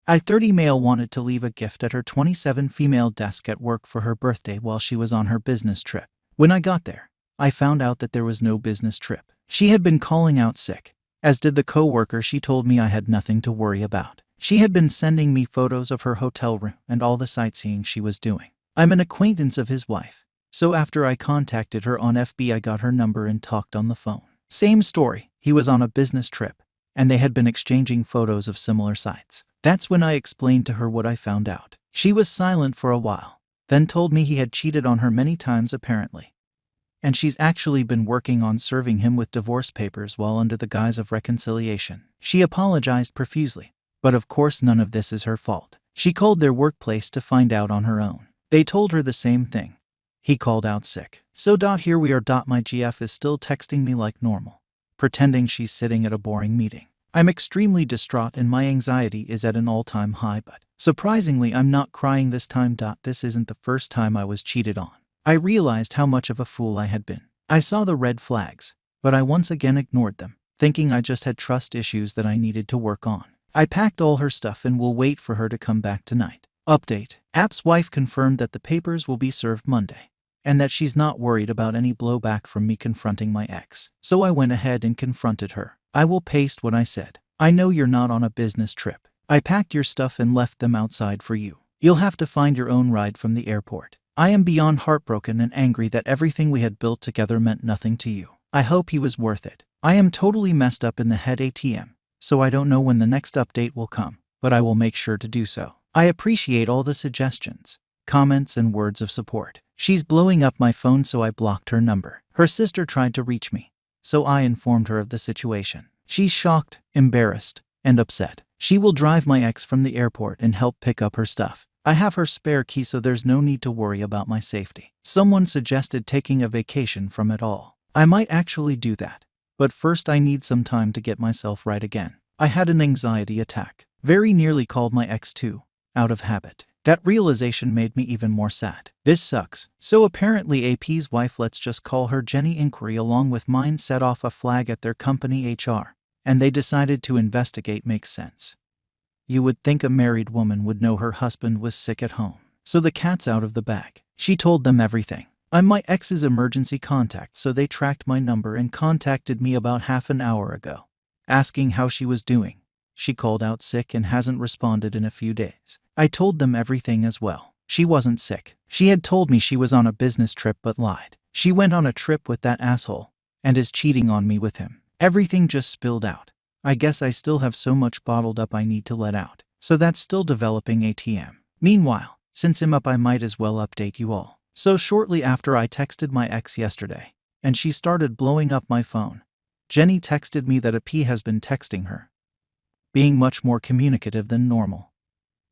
I-30 male wanted to leave a gift at her 27 female desk at work for her birthday while she was on her business trip. When I got there, I found out that there was no business trip. She had been calling out sick, as did the co-worker. She told me I had nothing to worry about. She had been sending me photos of her hotel room and all the sightseeing she was doing. I'm an acquaintance of his wife, so after I contacted her on FB, I got her number and talked on the phone. Same story, he was on a business trip, and they had been exchanging photos of similar sites. That's when I explained to her what I found out. She was silent for a while, then told me he had cheated on her many times apparently, and she's actually been working on serving him with divorce papers while under the guise of reconciliation. She apologized profusely, but of course none of this is her fault. She called their workplace to find out on her own. They told her the same thing. He called out sick. So here we are. My GF is still texting me like normal, pretending she's sitting at a boring meeting. I'm extremely distraught and my anxiety is at an all-time high, but surprisingly I'm not crying this time. This isn't the first time I was cheated on. I realized how much of a fool I had been. I saw the red flags, but I once again ignored them, thinking I just had trust issues that I needed to work on. I packed all her stuff and will wait for her to come back tonight. Update. App's wife confirmed that the papers will be served Monday, and that she's not worried about any blowback from me confronting my ex. So I went ahead and confronted her. I will paste what I said. I know you're not on a business trip. I packed your stuff and left them outside for you. You'll have to find your own ride from the airport. I am beyond heartbroken and angry that everything we had built together meant nothing to you. I hope he was worth it. I am totally messed up in the head ATM, so I don't know when the next update will come, but I will make sure to do so. I appreciate all the suggestions, comments, and words of support. She's blowing up my phone, so I blocked her number. Her sister tried to reach me, so I informed her of the situation. She's shocked, embarrassed, and upset. She will drive my ex from the airport and help pick up her stuff. I have her spare key, so there's no need to worry about my safety. Someone suggested taking a vacation from it all. I might actually do that, but first I need some time to get myself right again. I had an anxiety attack. Very nearly called my ex too, out of habit. That realization made me even more sad. This sucks. So apparently AP's wife, let's just call her Jenny, inquiry along with mine set off a flag at their company HR, and they decided to investigate. Makes sense. You would think a married woman would know her husband was sick at home. So the cat's out of the bag. She told them everything. I'm my ex's emergency contact, so they tracked my number and contacted me about half an hour ago, asking how she was doing. She called out sick and hasn't responded in a few days. I told them everything as well. She wasn't sick. She had told me she was on a business trip but lied. She went on a trip with that asshole and is cheating on me with him. Everything just spilled out. I guess I still have so much bottled up I need to let out. So that's still developing ATM. Meanwhile, since I'm up, I might as well update you all. So shortly after I texted my ex yesterday, and she started blowing up my phone, Jenny texted me that a P has been texting her, being much more communicative than normal,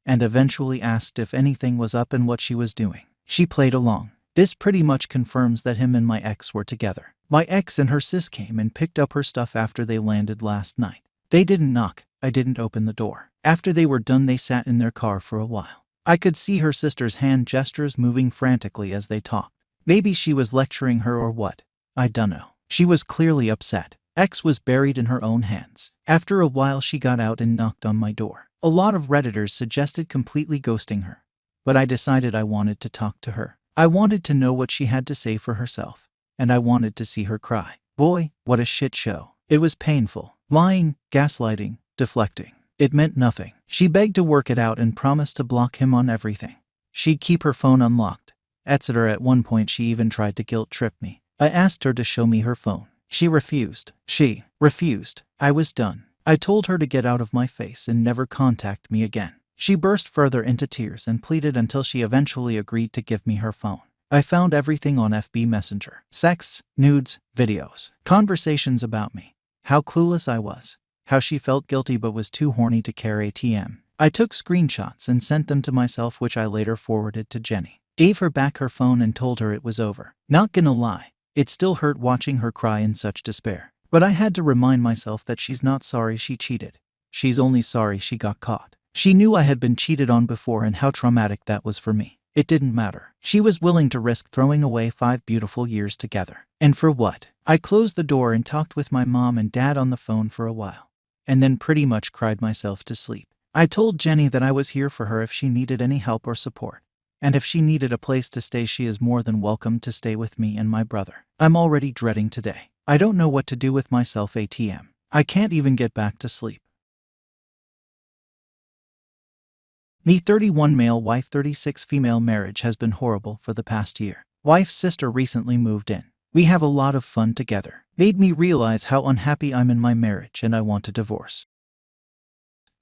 and eventually asked if anything was up and what she was doing. She played along. This pretty much confirms that him and my ex were together. My ex and her sis came and picked up her stuff after they landed last night. They didn't knock. I didn't open the door. After they were done, they sat in their car for a while. I could see her sister's hand gestures moving frantically as they talked. Maybe she was lecturing her or what. I dunno. She was clearly upset. Ex was buried in her own hands. After a while she got out and knocked on my door. A lot of Redditors suggested completely ghosting her, but I decided I wanted to talk to her. I wanted to know what she had to say for herself, and I wanted to see her cry. Boy, what a shit show. It was painful. Lying, gaslighting, deflecting. It meant nothing. She begged to work it out and promised to block him on everything. She'd keep her phone unlocked, etc. At one point she even tried to guilt trip me. I asked her to show me her phone. She refused. I was done. I told her to get out of my face and never contact me again. She burst further into tears and pleaded until she eventually agreed to give me her phone. I found everything on FB Messenger. Sexts, nudes, videos, conversations about me, how clueless I was, how she felt guilty but was too horny to care ATM. I took screenshots and sent them to myself, which I later forwarded to Jenny. Gave her back her phone and told her it was over. Not gonna lie, it still hurt watching her cry in such despair. But I had to remind myself that she's not sorry she cheated. She's only sorry she got caught. She knew I had been cheated on before and how traumatic that was for me. It didn't matter. She was willing to risk throwing away 5 beautiful years together. And for what? I closed the door and talked with my mom and dad on the phone for a while, and then pretty much cried myself to sleep. I told Jenny that I was here for her if she needed any help or support. And if she needed a place to stay, she is more than welcome to stay with me and my brother. I'm already dreading today. I don't know what to do with myself ATM. I can't even get back to sleep. Me 31 male, wife 36 female. Marriage has been horrible for the past year. Wife's sister recently moved in. We have a lot of fun together. Made me realize how unhappy I'm in my marriage and I want a divorce.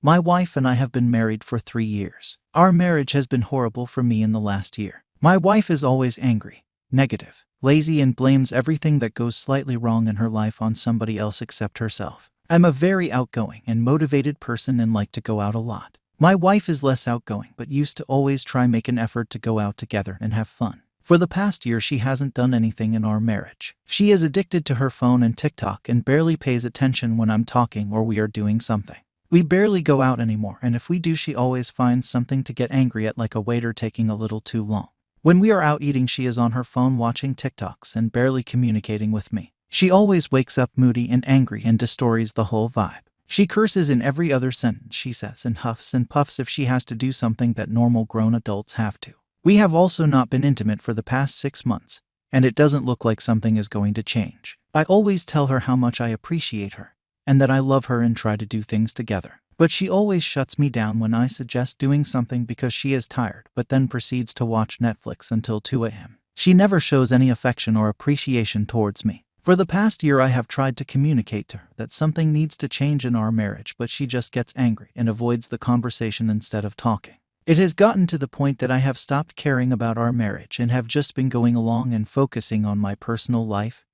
My wife and I have been married for 3 years. Our marriage has been horrible for me in the last year. My wife is always angry, negative, lazy, and blames everything that goes slightly wrong in her life on somebody else except herself. I'm a very outgoing and motivated person and like to go out a lot. My wife is less outgoing but used to always try make an effort to go out together and have fun. For the past year she hasn't done anything in our marriage. She is addicted to her phone and TikTok and barely pays attention when I'm talking or we are doing something. We barely go out anymore, and if we do she always finds something to get angry at, like a waiter taking a little too long. When we are out eating she is on her phone watching TikToks and barely communicating with me. She always wakes up moody and angry and destroys the whole vibe. She curses in every other sentence she says and huffs and puffs if she has to do something that normal grown adults have to. We have also not been intimate for the past 6 months, and it doesn't look like something is going to change. I always tell her how much I appreciate her, and that I love her and try to do things together. But she always shuts me down when I suggest doing something because she is tired, but then proceeds to watch Netflix until 2 a.m. She never shows any affection or appreciation towards me. For the past year I have tried to communicate to her that something needs to change in our marriage, but she just gets angry and avoids the conversation instead of talking. It has gotten to the point that I have stopped caring about our marriage and have just been going along and focusing on my personal life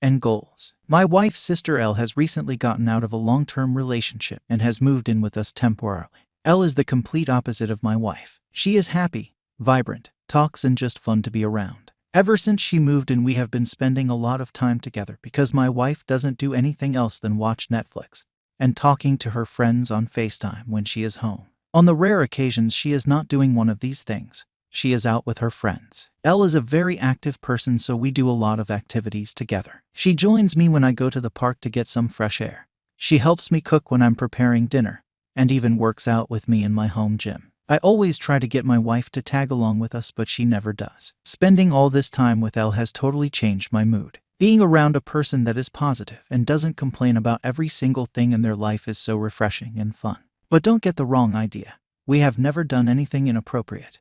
and goals. My wife's sister Elle has recently gotten out of a long-term relationship and has moved in with us temporarily. Elle is the complete opposite of my wife. She is happy, vibrant, talks, and just fun to be around. Ever since she moved in we have been spending a lot of time together because my wife doesn't do anything else than watch Netflix and talking to her friends on FaceTime when she is home. On the rare occasions she is not doing one of these things, she is out with her friends. Elle is a very active person, so we do a lot of activities together. She joins me when I go to the park to get some fresh air. She helps me cook when I'm preparing dinner, and even works out with me in my home gym. I always try to get my wife to tag along with us, but she never does. Spending all this time with Elle has totally changed my mood. Being around a person that is positive and doesn't complain about every single thing in their life is so refreshing and fun. But don't get the wrong idea. We have never done anything inappropriate.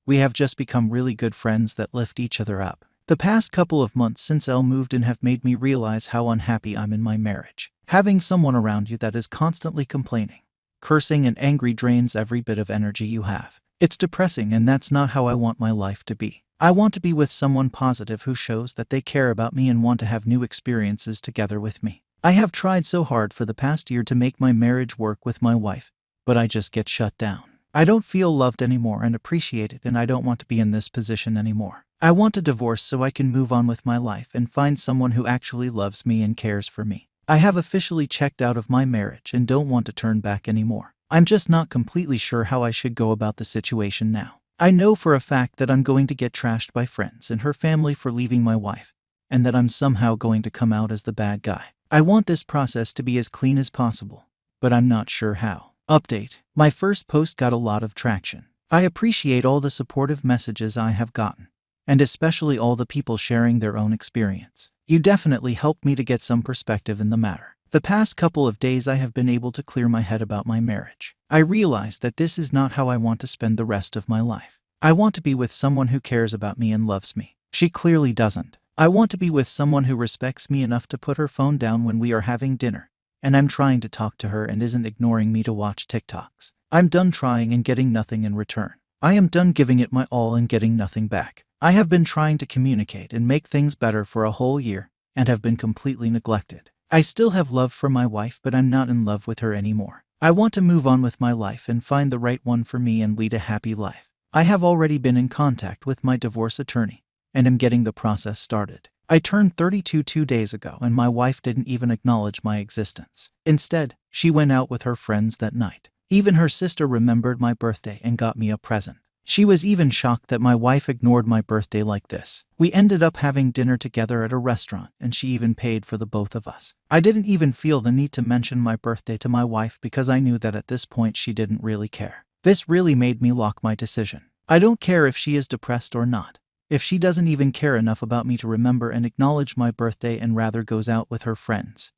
We have just become really good friends that lift each other up. The past couple of months since Elle moved in have made me realize how unhappy I'm in my marriage. Having someone around you that is constantly complaining, cursing, and angry drains every bit of energy you have. It's depressing, and that's not how I want my life to be. I want to be with someone positive who shows that they care about me and want to have new experiences together with me. I have tried so hard for the past year to make my marriage work with my wife, but I just get shut down. I don't feel loved anymore and appreciated, and I don't want to be in this position anymore. I want a divorce so I can move on with my life and find someone who actually loves me and cares for me. I have officially checked out of my marriage and don't want to turn back anymore. I'm just not completely sure how I should go about the situation now. I know for a fact that I'm going to get trashed by friends and her family for leaving my wife, and that I'm somehow going to come out as the bad guy. I want this process to be as clean as possible, but I'm not sure how. Update: my first post got a lot of traction. I appreciate all the supportive messages I have gotten, and especially all the people sharing their own experience. You definitely helped me to get some perspective in the matter. The past couple of days I have been able to clear my head about my marriage. I realized that this is not how I want to spend the rest of my life. I want to be with someone who cares about me and loves me. She clearly doesn't. I want to be with someone who respects me enough to put her phone down when we are having dinner, and I'm trying to talk to her and isn't ignoring me to watch TikToks. I'm done trying and getting nothing in return. I am done giving it my all and getting nothing back. I have been trying to communicate and make things better for a whole year, and have been completely neglected. I still have love for my wife, but I'm not in love with her anymore. I want to move on with my life and find the right one for me and lead a happy life. I have already been in contact with my divorce attorney, and am getting the process started. I turned 32 2 days ago, and my wife didn't even acknowledge my existence. Instead, she went out with her friends that night. Even her sister remembered my birthday and got me a present. She was even shocked that my wife ignored my birthday like this. We ended up having dinner together at a restaurant, and she even paid for the both of us. I didn't even feel the need to mention my birthday to my wife because I knew that at this point she didn't really care. This really made me lock my decision. I don't care if she is depressed or not. If she doesn't even care enough about me to remember and acknowledge my birthday and rather goes out with her friends,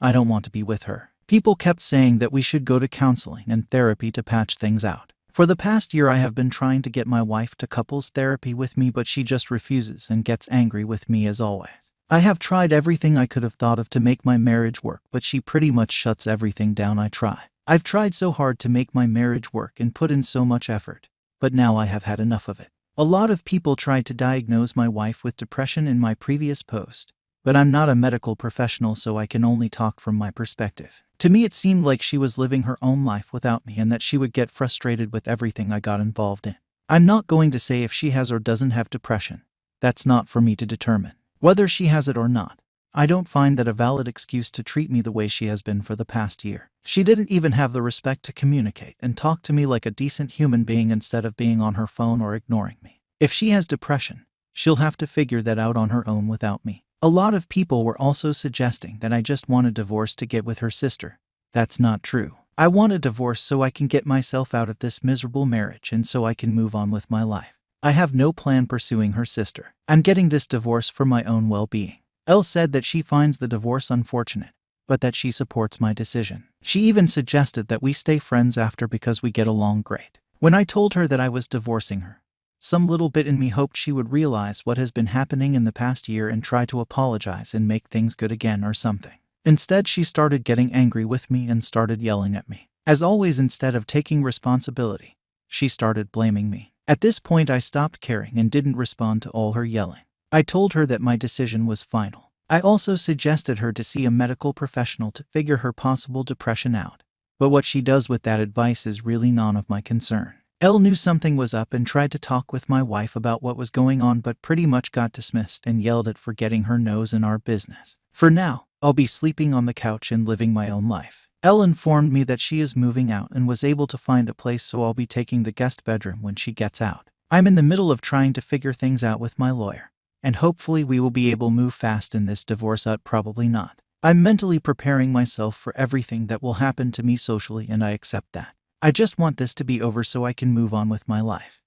I don't want to be with her. People kept saying that we should go to counseling and therapy to patch things out. For the past year I have been trying to get my wife to couples therapy with me, but she just refuses and gets angry with me as always. I have tried everything I could have thought of to make my marriage work, but she pretty much shuts everything down I try. I've tried so hard to make my marriage work and put in so much effort, but now I have had enough of it. A lot of people tried to diagnose my wife with depression in my previous post, but I'm not a medical professional, so I can only talk from my perspective. To me, it seemed like she was living her own life without me and that she would get frustrated with everything I got involved in. I'm not going to say if she has or doesn't have depression. That's not for me to determine. Whether she has it or not, I don't find that a valid excuse to treat me the way she has been for the past year. She didn't even have the respect to communicate and talk to me like a decent human being instead of being on her phone or ignoring me. If she has depression, she'll have to figure that out on her own without me. A lot of people were also suggesting that I just want a divorce to get with her sister. That's not true. I want a divorce so I can get myself out of this miserable marriage and so I can move on with my life. I have no plan pursuing her sister. I'm getting this divorce for my own well-being. Elle said that she finds the divorce unfortunate, but that she supports my decision. She even suggested that we stay friends after because we get along great. When I told her that I was divorcing her, some little bit in me hoped she would realize what has been happening in the past year and try to apologize and make things good again or something. Instead, she started getting angry with me and started yelling at me. As always, instead of taking responsibility, she started blaming me. At this point, I stopped caring and didn't respond to all her yelling. I told her that my decision was final. I also suggested her to see a medical professional to figure her possible depression out. But what she does with that advice is really none of my concern. Elle knew something was up and tried to talk with my wife about what was going on, but pretty much got dismissed and yelled at for getting her nose in our business. For now, I'll be sleeping on the couch and living my own life. Elle informed me that she is moving out and was able to find a place, so I'll be taking the guest bedroom when she gets out. I'm in the middle of trying to figure things out with my lawyer, and hopefully we will be able to move fast in this divorce. Probably not. I'm mentally preparing myself for everything that will happen to me socially, and I accept that. I just want this to be over so I can move on with my life.